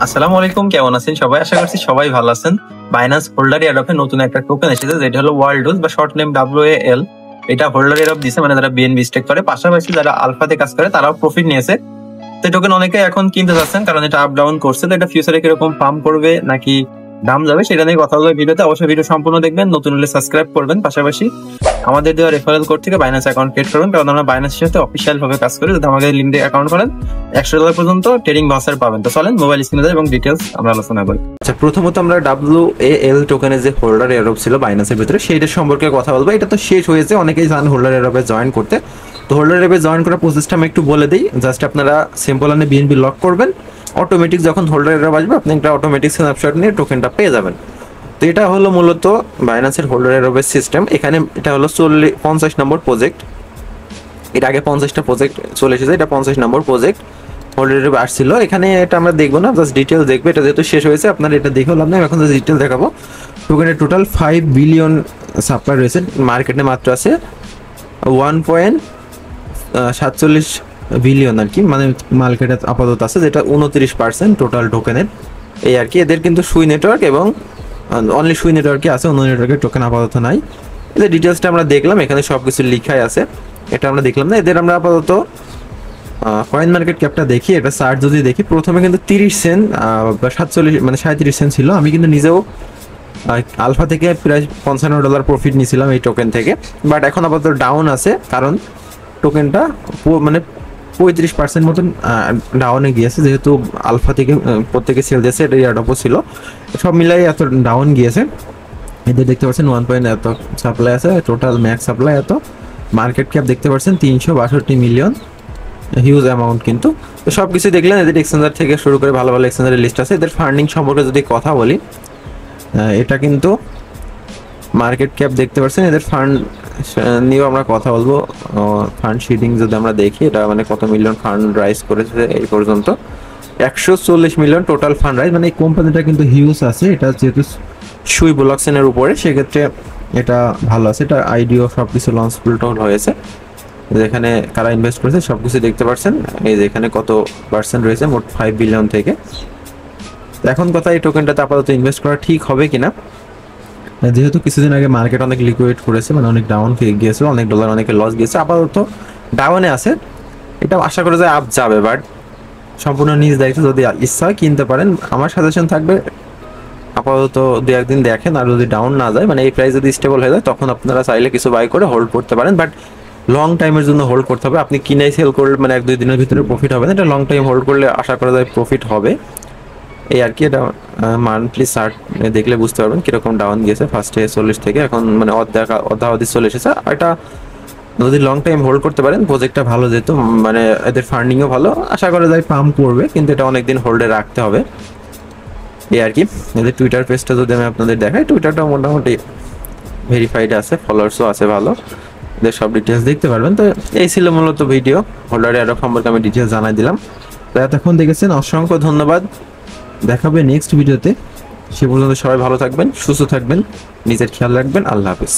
আসসালামু আলাইকুম, কেমন আছেন সবাই? আশা করছি সবাই ভালো আছেন। বাইন্যান্স হোল্ডার এয়ারড্রপে নতুন একটা টোকেন এসেছে যেটা হলো ওয়ার্ল্ডউজ বা শর্ট নেম WAL। এটা হোল্ডার এয়ারড্রপ দিছে, মানে যারা বিএনবি স্টেক করে, পাশাপাশি যারা আলফাতে কাজ করে তারাও প্রফিট নিয়েছে। তো টোকেন অনেকে এখন কিনতে যাচ্ছেন কারণ এটা আপ ডাউন করছে। তো এটা ফিউচারে কিরকম পাম্প করবে নাকি দাম যাবে সেটা নিয়ে কথা বলবো ভিডিওতে। অবশ্যই ভিডিও সম্পূর্ণ দেখবেন, নতুন হলে সাবস্ক্রাইব করবেন, পাশাপাশি আমাদের দেওয়া রেফারেল কোড থেকে বাইন্যান্স অ্যাকাউন্ট ক্রিয়েট করবেন, কারণ আমরা বাইন্যান্সের সাথে অফিসিয়াল ভাবে কাজ করি। যদি আমাদের লিঙ্কে অ্যাকাউন্ট করেন $100 পর্যন্ত ট্রেডিং ভাউচার পাবেন। তো চলেন মোবাইল স্ক্রিনে যাই এবং ডিটেলস আমরা আলোচনা করি। আচ্ছা, প্রথমত আমরা WAL টোকেনের যে হোল্ডার এয়ারড্রপ ছিল বাইন্যান্সের ভিতরে সেইটার সম্পর্কে কথা বলবো। এটা তো শেষ হয়েছে, অনেকেই জানেন হোল্ডার এয়ারড্রপে জয়েন করতে। তো হোল্ডার এয়ারড্রপে জয়েন করার প্রসেসটা আমি একটু বলে দিই। জাস্ট আপনারা সিম্পল আনে BNB লক করবেন, অটোমেটিক যখন হোল্ডার এয়ারড্রপ আসবে আপনি একটা অটোমেটিক স্ন্যাপশট নিয়ে টোকেনটা পেয়ে যাবেন। তো এটা হলো মূলত বাইন্যান্সের হোল্ডার এয়ারড্রপের সিস্টেম। এখানে এটা হলো 50 নম্বর প্রজেক্ট। এর আগে 50টা প্রজেক্ট চলে এসেছে, এটা 50 নম্বর প্রজেক্ট হোল্ডার এয়ারড্রপ আসছিল। এখানে এটা আমরা দেখবো না, জাস্ট ডিটেল দেখবে। এটা যেহেতু শেষ হয়েছে আপনারা এটা দেখে লাভ নেই, এখন জাস্ট ডিটেল দেখাবো। টোকেনের টোটাল 5 বিলিয়ন সাপ্লাই রয়েছে, মার্কেটে মাত্র আছে 1.47 বিলিয়ন আর কি, মানে মার্কেটে আপাতত আছে, যেটা 29% টোটাল টোকেনের। এই আর কি। এদের কিন্তু সুই নেটওয়ার্ক এবং অনলি সুই নেটওয়ার্কে আছে, অন্য নেটওয়ার্কের টোকেন আপাতত নাই। এদের ডিটেলসটা আমরা দেখলাম, এখানে সব কিছু লিখাই আছে, এটা আমরা দেখলাম না। এদের আমরা আপাতত কয়েন মার্কেট ক্যাপটা দেখি, এটা চার্ট যদি দেখি, প্রথমে কিন্তু 30 সেন্ট বা 47 মানে 37 সেন্ট ছিল। আমি কিন্তু নিজেও আলফা থেকে প্রায় $55 প্রফিট নিয়েছিলাম এই টোকেন থেকে, বাট এখন আপাতত ডাউন আছে, কারণ টোকেনটা মানে 35% মতন ডাউনে গিয়েছে, যেহেতু আলফা থেকে প্রত্যেকে সেল দিয়েছে, এটা এয়ারড্রপও ছিল, সব মিলাই এত ডাউন গিয়েছে। এদের দেখতে পাচ্ছেন 1 এত সাপ্লাই আছে, টোটাল ম্যাক্স সাপ্লাই এত, মার্কেট ক্যাপ দেখতে পাচ্ছেন 362 মিলিয়ন, হিউজ অ্যামাউন্ট কিন্তু। তো সব কিছু দেখলেন। এদের এক্সচেঞ্জার থেকে শুরু করে ভালো ভালো এক্সচেঞ্জারের লিস্ট আছে। এদের ফান্ডিং সম্পর্কে যদি কথা বলি, এটা কিন্তু মার্কেট ক্যাপ দেখতে পাচ্ছেন। এদের ফান্ড নিয়েও আমরা কথা বলবো। ফান্ড শিডিং যদি আমরা দেখি, এটা মানে কত মিলিয়ন ফান্ড রাইজ করেছে এই পর্যন্ত, 140 মিলিয়ন টোটাল ফান্ড রাইজ। মানে এই কোম্পানিটা কিন্তু হিউজ আছে, এটা যেহেতু সুই ব্লকচেনের উপরে, সেক্ষেত্রে এটা ভালো আছে। এটা আইডিও সব কিছু লঞ্চ ফুলটল হয়েছে, যেখানে কারা ইনভেস্ট করেছে সব কিছু দেখতে পাচ্ছেন। এই যে এখানে কত পার্সেন্ট রয়েছে মোট 5 বিলিয়ন থেকে। এখন কথা, এই টোকেনটাতে আপাতত ইনভেস্ট করা ঠিক হবে কিনা, যেহেতু কিছুদিন আগে মার্কেট অনেক লিকুইড করেছে, মানে অনেক ডাউন গিয়েছিল, অনেক ডলার অনেকে লস গিয়েছে, আপাতত ডাউনে আছে। এটা আশা করা যায় আপ যাবে, বাট সম্পূর্ণ নিজ দায়িত্ব, যদি ইচ্ছা হয় কিনতে পারেন। আমার সাজেশন থাকবে আপাতত 2-1 দিন দেখেন, আর যদি ডাউন না যায়, মানে এই প্রাইস যদি স্টেবল হয়ে যায়, তখন আপনারা চাইলে কিছু বাই করে হোল্ড করতে পারেন। বাট লং টাইমের জন্য হোল্ড করতে হবে। আপনি কিনাই সেল করলে মানে 1-2 দিনের ভিতরে প্রফিট হবে না, এটা লং টাইম হোল্ড করলে আশা করা যায় প্রফিট হবে। এই আর কি। এটা মান্থলি চার্ট দেখলে বুঝতে পারবেন কিরকম ডাউন গিয়েছে, ফার্স্টে 40 থেকে এখন মানে অর্ধাবধি চলে এসেছে। এটা যদি লং টাইম হোল্ড করতে পারেন, প্রজেক্টটা ভালো, যেহেতু মানে এদের ফান্ডিংও ভালো, আশা করা যায় পাম্প করবে, কিন্তু এটা অনেকদিন হোল্ডে রাখতে হবে। এই আর কি। এদের টুইটার পেজটা যদি আমি আপনাদের দেখাই, টুইটারটা মোটামুটি ভেরিফাইড আছে, ফলোয়ার্সও আছে ভালো, এদের সব ডিটেলস দেখতে পারবেন। তো এই ছিল মূলত ভিডিও, হোল্ডার এয়ারড্রপ সম্পর্কে আমি ডিটেলস জানাই দিলাম। তো এতক্ষণ দেখেছেন, অসংখ্য ধন্যবাদ। দেখাবে নেক্সট ভিডিওতে। সে পর্যন্ত সবাই ভালো থাকবেন, সুস্থ থাকবেন, নিজের খেয়াল রাখবেন। আল্লাহ হাফেজ।